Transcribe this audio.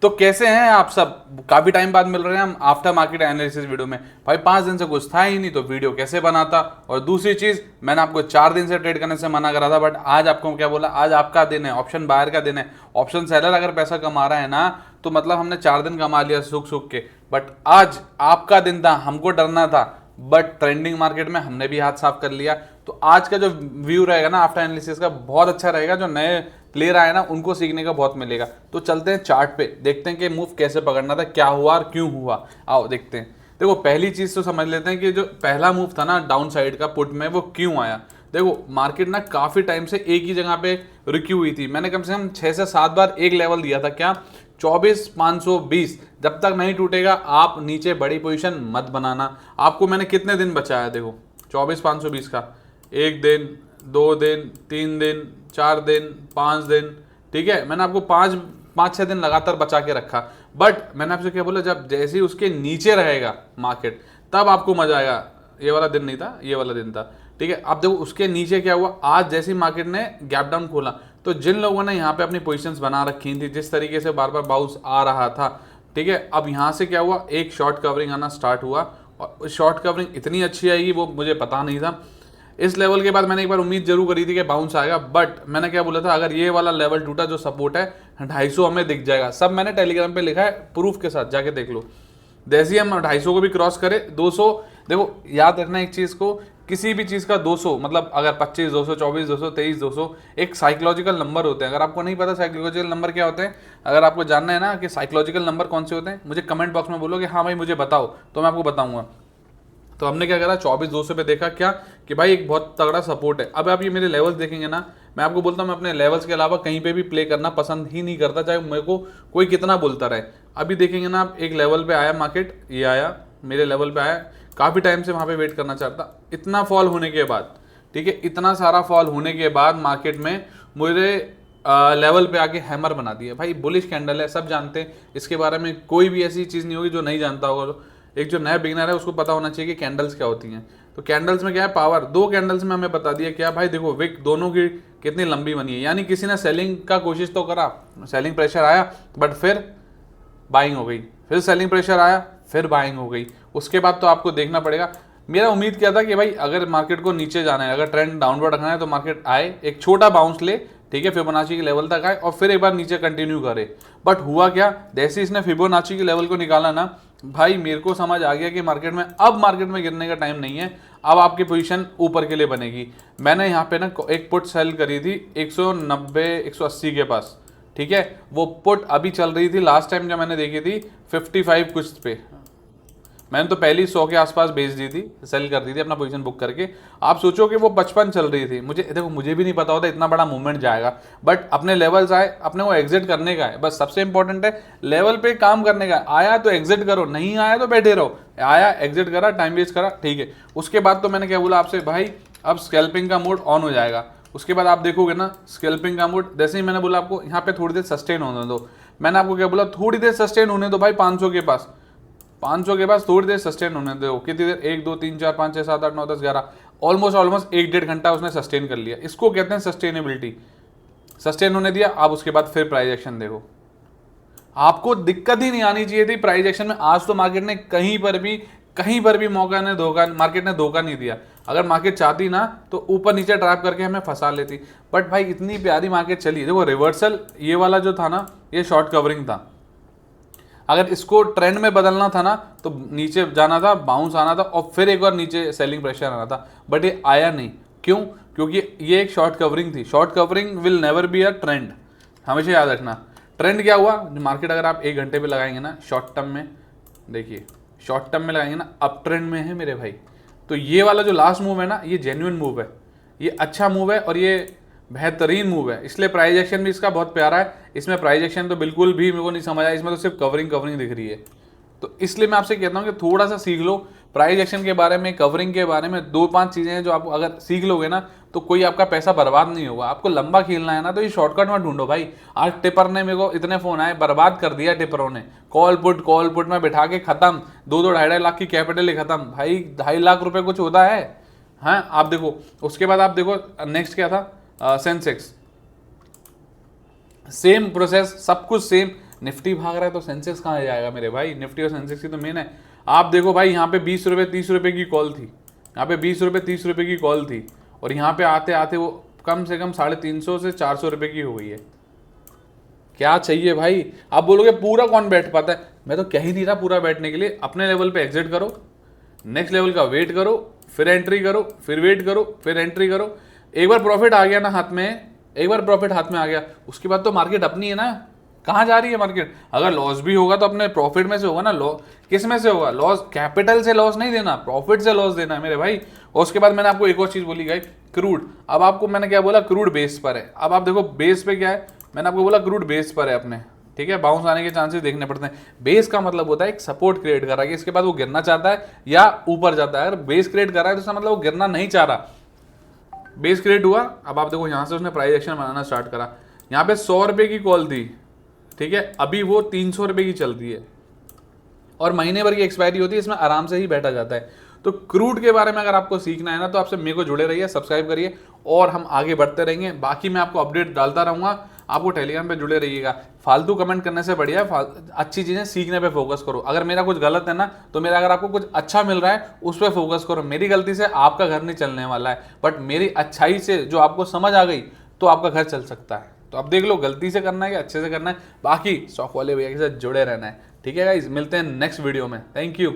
तो कैसे हैं आप सब? काफी टाइम बाद मिल रहे हैं हम आफ्टर मार्केट एनालिसिस वीडियो में। भाई 5 दिन से कुछ था ही नहीं तो वीडियो कैसे बनाता। और दूसरी चीज, मैंने आपको 4 दिन से ट्रेड करने से मना करा था, बट आज आपको क्या बोला, आज आपका दिन है, ऑप्शन बायर का दिन है। ऑप्शन सेलर अगर पैसा कमा रहा है ना, तो मतलब हमने 4 दिन कमा लिया सुख सुख के। बट आज आपका दिन था, हमको डरना था, बट ट्रेंडिंग मार्केट में हमने भी हाथ साफ कर लिया। तो आज का जो व्यू रहेगा ना आफ्टर एनालिसिस का, बहुत अच्छा रहेगा। जो नए प्लेयर आए ना, उनको सीखने का बहुत मिलेगा। तो चलते हैं चार्ट पे, देखते हैं कि मूव कैसे पकड़ना था, क्या हुआ और क्यों हुआ। आओ देखते हैं। देखो पहली चीज तो समझ लेते हैं कि जो पहला मूव था ना डाउन साइड का पुट में, वो क्यों आया। देखो मार्केट ना काफी टाइम से एक ही जगह पे रुकी हुई थी। मैंने कम से कम 6 से 7 बार एक लेवल दिया था, क्या 24,520। जब तक नहीं टूटेगा आप नीचे बड़ी पोजीशन मत बनाना। आपको मैंने कितने दिन बचाया, देखो 24,520 का, 1 दिन, 2 दिन, 3 दिन, 4 दिन, 5 दिन, ठीक है। मैंने आपको 5-6 दिन लगातार बचा के रखा। बट मैंने आपसे क्या बोला, जब जैसे ही उसके नीचे रहेगा मार्केट, तब आपको मजा आएगा। ये वाला दिन नहीं था, ये वाला दिन था, ठीक है। अब देखो उसके नीचे क्या हुआ, आज जैसे ही मार्केट ने गैप डाउन खोला, तो जिन लोगों ने यहाँ पे अपनी पोजीशंस बना रखी थी, जिस तरीके से बार बार बाउंस आ रहा था, ठीक है, अब यहाँ से क्या हुआ, एक शॉर्ट कवरिंग आना स्टार्ट हुआ। और शॉर्ट कवरिंग इतनी अच्छी आएगी वो मुझे पता नहीं था। इस लेवल के बाद मैंने एक बार उम्मीद जरूर करी थी कि बाउंस आएगा, बट मैंने क्या बोला था, अगर ये वाला लेवल टूटा जो सपोर्ट है 250 हमें दिख जाएगा। सब मैंने टेलीग्राम पे लिखा है, प्रूफ के साथ जाके देख लो। जैसे ही हम 250 को भी क्रॉस करें, 200, देखो याद रखना एक चीज को, किसी भी चीज का 200 मतलब अगर 25, 200, 24, 200, 23, 200 एक साइकोलॉजिकल नंबर होते हैं। अगर आपको नहीं पता साइकोलॉजिकल नंबर क्या होते हैं, अगर आपको जानना है ना कि साइकोलॉजिकल नंबर कौन से होते हैं, मुझे कमेंट बॉक्स में बोलो कि हाँ भाई मुझे बताओ, तो मैं आपको बताऊंगा। तो हमने क्या करा, 24,200 पे देखा क्या कि भाई एक बहुत तगड़ा सपोर्ट है। अब आप ये मेरे लेवल्स देखेंगे ना, मैं आपको बोलता हूँ मैं अपने लेवल्स के अलावा कहीं पे भी प्ले करना पसंद ही नहीं करता, चाहे मेरे को कोई कितना बोलता रहे। अभी देखेंगे ना आप, एक लेवल पे आया मार्केट, ये आया मेरे लेवल पे आया, काफ़ी टाइम से वहाँ पे वेट करना चाहता। इतना फॉल होने के बाद, ठीक है, इतना सारा फॉल होने के बाद मार्केट में मुझे लेवल पे आके हैमर बना दिया। भाई बुलिश कैंडल है, सब जानते हैं इसके बारे में, कोई भी ऐसी चीज़ नहीं होगी जो नहीं जानता होगा। तो एक जो नया बिगनर है उसको पता होना चाहिए कि कैंडल्स क्या होती हैं। तो कैंडल्स में क्या है, पावर। 2 कैंडल्स में हमें बता दिया क्या भाई, देखो विक दोनों की कितनी लंबी बनी है, यानी किसी ने सेलिंग का कोशिश तो करा, सेलिंग प्रेशर आया, बट फिर बाइंग हो गई, फिर सेलिंग प्रेशर आया, फिर बाइंग हो गई। उसके बाद तो आपको देखना पड़ेगा। मेरा उम्मीद क्या था कि भाई अगर मार्केट को नीचे जाना है, अगर ट्रेंड डाउनवर्ड रखना है, तो मार्केट आए, एक छोटा बाउंस ले, ठीक है, फिबोनाची के लेवल तक आए और फिर एक बार नीचे कंटिन्यू करे। बट हुआ क्या, जैसे इसने फिबोनाची के लेवल को निकाला ना, भाई मेरे को समझ आ गया कि मार्केट में, अब मार्केट में गिरने का टाइम नहीं है, अब आपकी पोजीशन ऊपर के लिए बनेगी। मैंने यहाँ पे ना एक पुट सेल करी थी 190 180 के पास, ठीक है। वो पुट अभी चल रही थी, लास्ट टाइम जब मैंने देखी थी 55 कुछ पे। मैंने तो पहली 100 के आसपास बेच दी थी, सेल कर दी थी अपना पोजीशन बुक करके। आप सोचो कि वो 55 चल रही थी। मुझे देखो, मुझे भी नहीं पता होता इतना बड़ा मूवमेंट जाएगा, बट अपने लेवल्स आए, अपने वो एग्जिट करने का है, बस सबसे इंपॉर्टेंट है लेवल पे काम करने का। आया तो एग्जिट करो, नहीं आया तो बैठे रहो। आया, एग्जिट करा, टाइम वेस्ट करा, ठीक है। उसके बाद तो मैंने क्या बोला आपसे, भाई अब स्कैल्पिंग का मोड ऑन हो जाएगा। उसके बाद आप देखोगे ना स्कैल्पिंग का मोड, जैसे ही मैंने बोला आपको यहाँ पे थोड़ी देर सस्टेन होने दो, मैंने आपको क्या बोला, थोड़ी देर सस्टेन होने दो भाई। 500 के पास, 500 के पास थोड़ी देर सस्टेन होने दो। कितनी देर, 1 2 3 4 5 6 7 8 9 10 11, ऑलमोस्ट 1-1.5 घंटा उसने सस्टेन कर लिया। इसको कहते हैं सस्टेनेबिलिटी। सस्टेन होने दिया, अब उसके बाद फिर प्राइस एक्शन देखो। आपको दिक्कत ही नहीं आनी चाहिए थी प्राइस एक्शन में। आज तो मार्केट ने कहीं पर भी मार्केट ने धोखा नहीं दिया। अगर मार्केट चाहती ना तो ऊपर नीचे ट्रैप करके हमें फंसा लेती, बट भाई इतनी प्यारी मार्केट चली। देखो रिवर्सल ये वाला जो था ना, ये शॉर्ट कवरिंग था। अगर इसको ट्रेंड में बदलना था ना, तो नीचे जाना था, बाउंस आना था और फिर एक बार नीचे सेलिंग प्रेशर आना था, बट ये आया नहीं। क्यों? क्योंकि ये एक शॉर्ट कवरिंग थी। Short covering will never be a trend, हमेशा याद रखना। ट्रेंड क्या हुआ, मार्केट अगर आप 1 घंटे पे लगाएंगे ना, शॉर्ट टर्म में देखिए, शॉर्ट टर्म में लगाएंगे ना, अप ट्रेंड में है मेरे भाई। तो ये वाला जो लास्ट मूव है ना, ये जेन्युइन मूव है, ये अच्छा मूव है और ये बेहतरीन मूव है। इसलिए प्राइस एक्शन भी इसका बहुत प्यारा है। इसमें प्राइस एक्शन तो बिल्कुल भी मेरे को नहीं समझ आया, इसमें तो सिर्फ कवरिंग दिख रही है। तो इसलिए मैं आपसे कहता हूँ कि थोड़ा सा सीख लो प्राइस एक्शन के बारे में, कवरिंग के बारे में। 2-5 चीज़ें हैं जो आप अगर सीख लोगे ना, तो कोई आपका पैसा बर्बाद नहीं होगा। आपको लंबा खेलना है ना, तो ये शॉर्टकट मत ढूंढो भाई। आज टिपर ने, मेरे को इतने फोन आए, बर्बाद कर दिया टिपरों ने। कॉल पुट में बैठा के खत्म, 2-2 2.5 लाख की कैपिटल ही खत्म भाई। 2.5 लाख रुपए कुछ होता है? हाँ, आप देखो। उसके बाद आप देखो नेक्स्ट क्या था, सेंसेक्स, सेम प्रोसेस, सब कुछ सेम। निफ्टी भाग रहा है तो सेंसेक्स कहाँ जाएगा मेरे भाई? निफ्टी और सेंसेक्स की तो मेन है। आप देखो भाई, यहाँ पे 20 रुपये 30 रुपये की कॉल थी, यहाँ पे 20 रुपये 30 रुपये की कॉल थी, और यहाँ पे आते आते वो कम से कम 350 से 400 रुपये की हो गई है। क्या चाहिए भाई? आप बोलोगे पूरा कौन बैठ पाता है? मैं तो कह ही नहीं रहा पूरा बैठने के लिए। अपने लेवल पे एग्जिट करो, नेक्स्ट लेवल का वेट करो, फिर एंट्री करो, फिर वेट करो, फिर एंट्री करो। एक बार प्रॉफिट आ गया ना हाथ में, एक बार प्रॉफिट हाथ में आ गया, उसके बाद तो मार्केट अपनी है ना। कहाँ जा रही है मार्केट? अगर लॉस भी होगा तो अपने प्रॉफिट में से होगा ना। लॉस किस में से होगा? लॉस कैपिटल से लॉस नहीं देना, प्रॉफिट से लॉस देना है मेरे भाई। और उसके बाद मैंने आपको एक और चीज बोली गई, क्रूड। अब आपको मैंने क्या बोला? क्रूड बेस पर है। अब आप देखो बेस पे क्या है, मैंने आपको बोला क्रूड बेस पर है अपने, ठीक है। बाउंस आने के चांसेस देखने पड़ते हैं। बेस का मतलब होता है एक सपोर्ट क्रिएट कर रहा है कि इसके बाद वो गिरना चाहता है या ऊपर जाता है। अगर बेस क्रिएट कर रहा है तो इसका मतलब वो गिरना नहीं चाह रहा। बेस क्रिएट हुआ, अब आप देखो यहाँ से उसने प्राइस एक्शन बनाना स्टार्ट करा। यहाँ पे 100 रुपये की कॉल थी, ठीक है, अभी वो 300 रुपये की चलती है और महीने भर की एक्सपायरी होती है, इसमें आराम से ही बैठा जाता है। तो क्रूड के बारे में अगर आपको सीखना है ना तो आपसे मेरे को जुड़े रहिए, सब्सक्राइब करिए और हम आगे बढ़ते रहेंगे। बाकी मैं आपको अपडेट डालता रहूँगा, आपको टेलीग्राम पे जुड़े रहिएगा। फालतू कमेंट करने से बढ़िया अच्छी चीज़ें सीखने पे फोकस करो। अगर मेरा कुछ गलत है ना तो मेरा, अगर आपको कुछ अच्छा मिल रहा है उस पर फोकस करो। मेरी गलती से आपका घर नहीं चलने वाला है, बट मेरी अच्छाई से जो आपको समझ आ गई तो आपका घर चल सकता है। तो अब देख लो गलती से करना है कि अच्छे से करना है। बाकी स्टॉक वाले भैया के साथ जुड़े रहना है, ठीक है गाइस। मिलते हैं नेक्स्ट वीडियो में। Thank you.